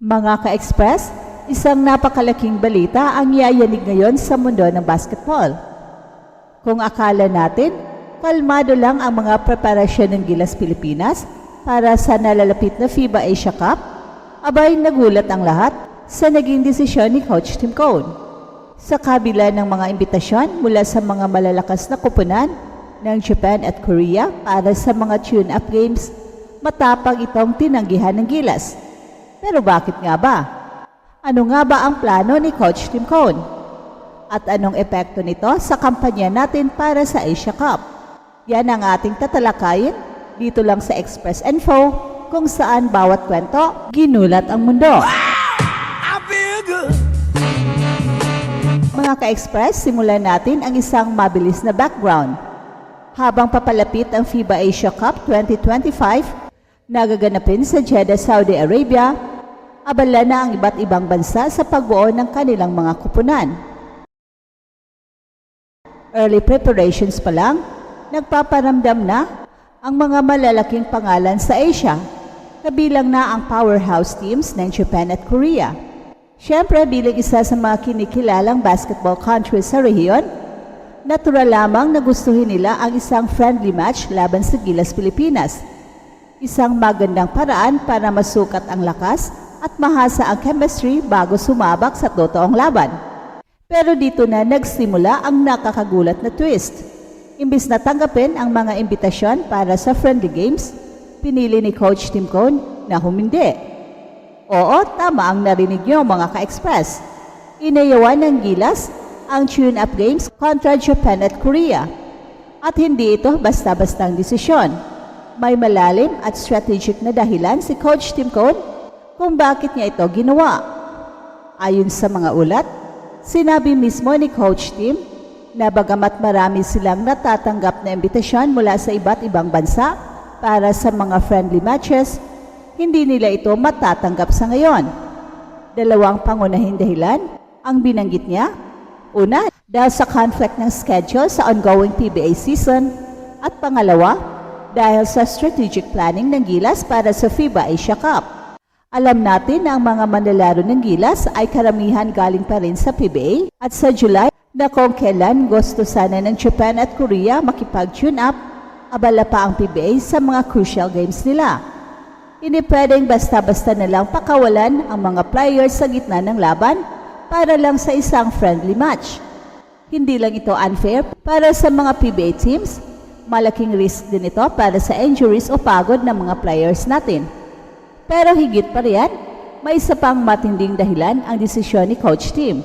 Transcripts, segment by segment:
Mga ka-express, isang napakalaking balita ang yayanig ngayon sa mundo ng basketball. Kung akala natin, kalmado lang ang mga preparasyon ng Gilas Pilipinas para sa nalalapit na FIBA Asia Cup, abay nagulat ang lahat sa naging desisyon ni Coach Tim Cone. Sa kabila ng mga imbitasyon mula sa mga malalakas na koponan ng Japan at Korea para sa mga tune-up games, matapang itong tinanggihan ng Gilas. Pero bakit nga ba? Ano nga ba ang plano ni Coach Tim Cone? At anong epekto nito sa kampanya natin para sa Asia Cup? Yan ang ating tatalakayin dito lang sa Express Info, kung saan bawat kwento ginulat ang mundo. Mga ka-express, simulan natin ang isang mabilis na background. Habang papalapit ang FIBA Asia Cup 2025, nagaganapin sa Jeddah, Saudi Arabia, abala na ang iba't ibang bansa sa pagbuo ng kanilang mga kupunan. Early preparations pa lang, nagpaparamdam na ang mga malalaking pangalan sa Asia, kabilang na ang powerhouse teams ng Japan at Korea. Siyempre, bilang isa sa mga kinikilalang basketball countries sa rehiyon, natural lamang na gustuhin nila ang isang friendly match laban sa Gilas Pilipinas. Isang magandang paraan para masukat ang lakas at mahasa ang chemistry bago sumabak sa totoong laban. Pero dito na nagsimula ang nakakagulat na twist. Imbis na tanggapin ang mga imbitasyon para sa friendly games, pinili ni Coach Tim Cone na humindi. Oo, tama ang narinig niyo mga ka-express. Inayawan ng Gilas ang tune-up games kontra Japan at Korea. At hindi ito basta-bastang desisyon. May malalim at strategic na dahilan si Coach Tim Cone kung bakit niya ito ginawa. Ayon sa mga ulat, sinabi mismo ni Coach Tim na bagamat marami silang natatanggap na imbitasyon mula sa iba't ibang bansa para sa mga friendly matches, hindi nila ito matatanggap sa ngayon. Dalawang pangunahing dahilan ang binanggit niya. Una, dahil sa conflict ng schedule sa ongoing PBA season, at pangalawa, dahil sa strategic planning ng Gilas para sa FIBA Asia Cup. Alam natin na ang mga manlalaro ng Gilas ay karamihan galing pa rin sa PBA at sa July na kung kailan gusto sana ng Japan at Korea makipag-tune up, abala pa ang PBA sa mga crucial games nila. Hindi pwedeng basta-basta na lang pakawalan ang mga players sa gitna ng laban para lang sa isang friendly match. Hindi lang ito unfair para sa mga PBA teams, malaking risk din ito para sa injuries o pagod ng mga players natin. Pero higit pa riyan, may isa pang matinding dahilan ang desisyon ni Coach Tim.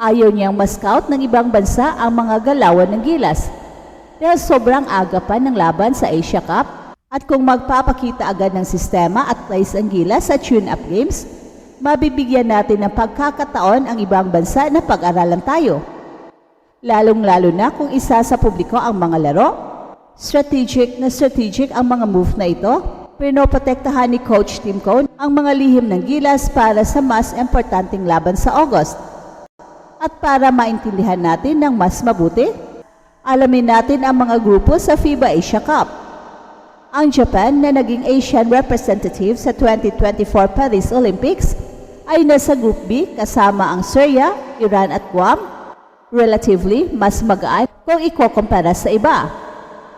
Ayaw niyang ma-scout ng ibang bansa ang mga galawan ng Gilas dahil sobrang aga pa ng laban sa Asia Cup at kung magpapakita agad ng sistema at place ang Gilas sa tune-up games, mabibigyan natin ng pagkakataon ang ibang bansa na pag-aralan tayo. Lalong-lalo na kung isa sa publiko ang mga laro. Strategic ang mga move na ito. Pinoprotektahan ni Coach Tim Cone ang mga lihim ng Gilas para sa mas importanteng laban sa August. At para maintindihan natin ng mas mabuti, alamin natin ang mga grupo sa FIBA Asia Cup. Ang Japan na naging Asian representative sa 2024 Paris Olympics ay nasa Group B kasama ang Syria, Iran at Guam. Relatively, mas magaan kung ikukumpara sa iba.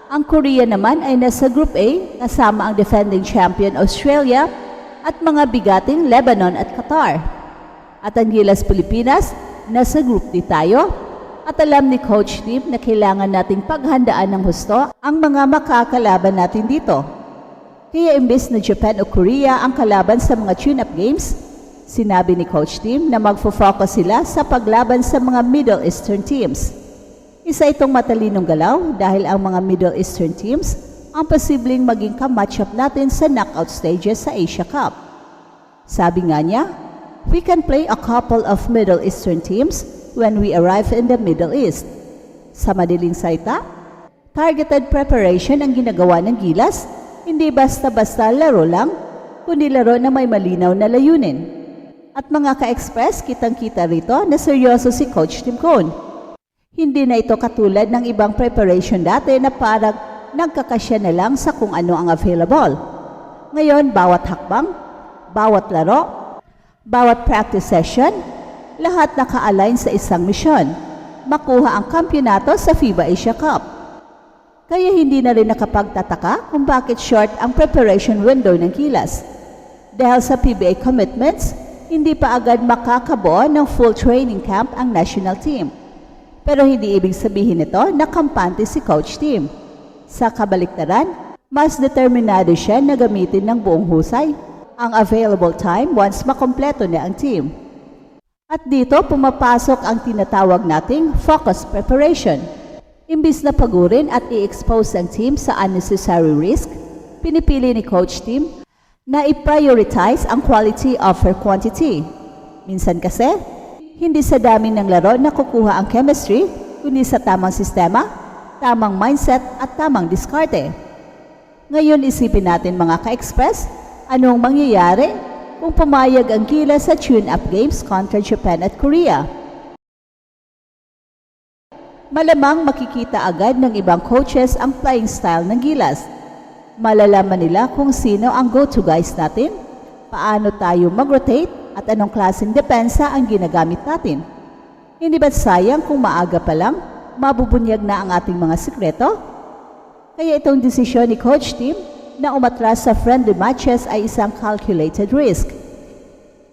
Ang Korea naman ay nasa Group A kasama ang defending champion Australia at mga bigating Lebanon at Qatar. At ang Gilas Pilipinas, nasa Group D tayo. At alam ni Coach Tim na kailangan nating paghandaan ng husto ang mga makakalaban natin dito. Kaya imbes na Japan o Korea ang kalaban sa mga tune-up games, sinabi ni Coach Tim na magfo-focus sila sa paglaban sa mga Middle Eastern teams. Isa itong matalinong galaw dahil ang mga Middle Eastern teams ang posibleng maging ka-matchup natin sa knockout stages sa Asia Cup. Sabi nga niya, we can play a couple of Middle Eastern teams when we arrive in the Middle East. Sa madaling salita, targeted preparation ang ginagawa ng Gilas, hindi basta-basta laro lang, kundi laro na may malinaw na layunin. At mga ka-express, kitang-kita rito na seryoso si Coach Tim Cone. Hindi na ito katulad ng ibang preparation dati na parang nagkakasya na lang sa kung ano ang available. Ngayon, bawat hakbang, bawat laro, bawat practice session, lahat naka-align sa isang misyon, makuha ang kampyonato sa FIBA Asia Cup. Kaya hindi na rin nakapagtataka kung bakit short ang preparation window ng Gilas. Dahil sa PBA commitments, hindi pa agad makakabuo ng full training camp ang national team. Pero hindi ibig sabihin nito na kampante si Coach Tim. Sa kabaliktaran, mas determinado siya na gamitin ng buong husay ang available time once makompleto na ang team. At dito pumapasok ang tinatawag nating focus preparation. Imbis na pagurin at i-expose ang team sa unnecessary risk, pinipili ni Coach Tim na i-prioritize ang quality over quantity. Minsan kasi, hindi sa dami ng laro na kukuha ang chemistry, kundi sa tamang sistema, tamang mindset at tamang diskarte. Ngayon isipin natin mga ka-express, anong mangyayari kung pumayag ang Gilas sa tune-up games contra Japan at Korea? Malamang makikita agad ng ibang coaches ang playing style ng Gilas. Malalaman nila kung sino ang go-to guys natin, paano tayo mag-rotate at anong klaseng depensa ang ginagamit natin. Hindi ba't sayang kung maaga pa lang mabubunyag na ang ating mga sikreto? Kaya itong desisyon ni Coach Tim na umatras sa friendly matches ay isang calculated risk.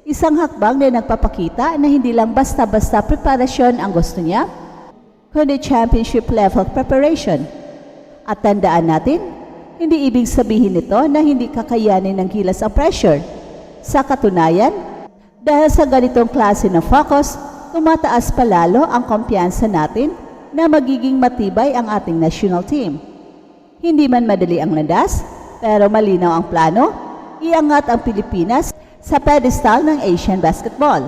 Isang hakbang na nagpapakita na hindi lang basta-basta preparasyon ang gusto niya, kundi championship level preparation. At tandaan natin, hindi ibig sabihin nito na hindi kakayanin ng Gilas ang pressure. Sa katunayan, dahil sa ganitong klase ng focus, tumataas palalo ang kumpiyansa natin na magiging matibay ang ating national team. Hindi man madali ang landas, pero malinaw ang plano, iangat ang Pilipinas sa pedestal ng Asian basketball.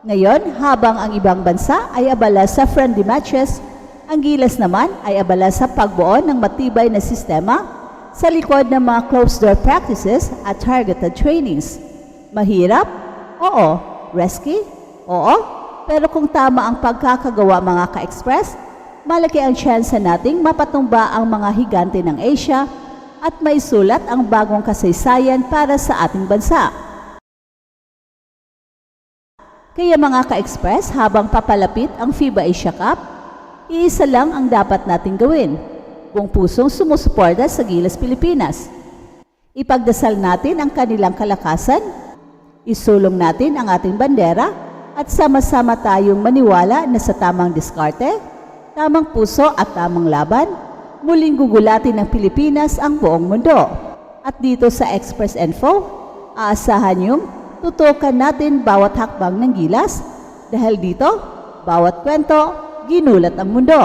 Ngayon, habang ang ibang bansa ay abala sa friendly matches, ang Gilas naman ay abala sa pagbuo ng matibay na sistema sa likod ng mga closed-door practices at targeted trainings. Mahirap? Oo. Risky? Oo. Pero kung tama ang pagkakagawa mga ka-express, malaki ang tsansa nating mapatumba ang mga higante ng Asia at maisulat ang bagong kasaysayan para sa ating bansa. Kaya mga ka-express, habang papalapit ang FIBA Asia Cup, iisa lang ang dapat nating gawin, buong pusong sumusuporta sa Gilas Pilipinas. Ipagdasal natin ang kanilang kalakasan, isulong natin ang ating bandera, at sama-sama tayong maniwala na sa tamang diskarte, tamang puso at tamang laban, muling gugulatin ng Pilipinas ang buong mundo. At dito sa Express Info, aasahan yung tutukan natin bawat hakbang ng Gilas dahil dito, bawat kwento, ginulat ang mundo.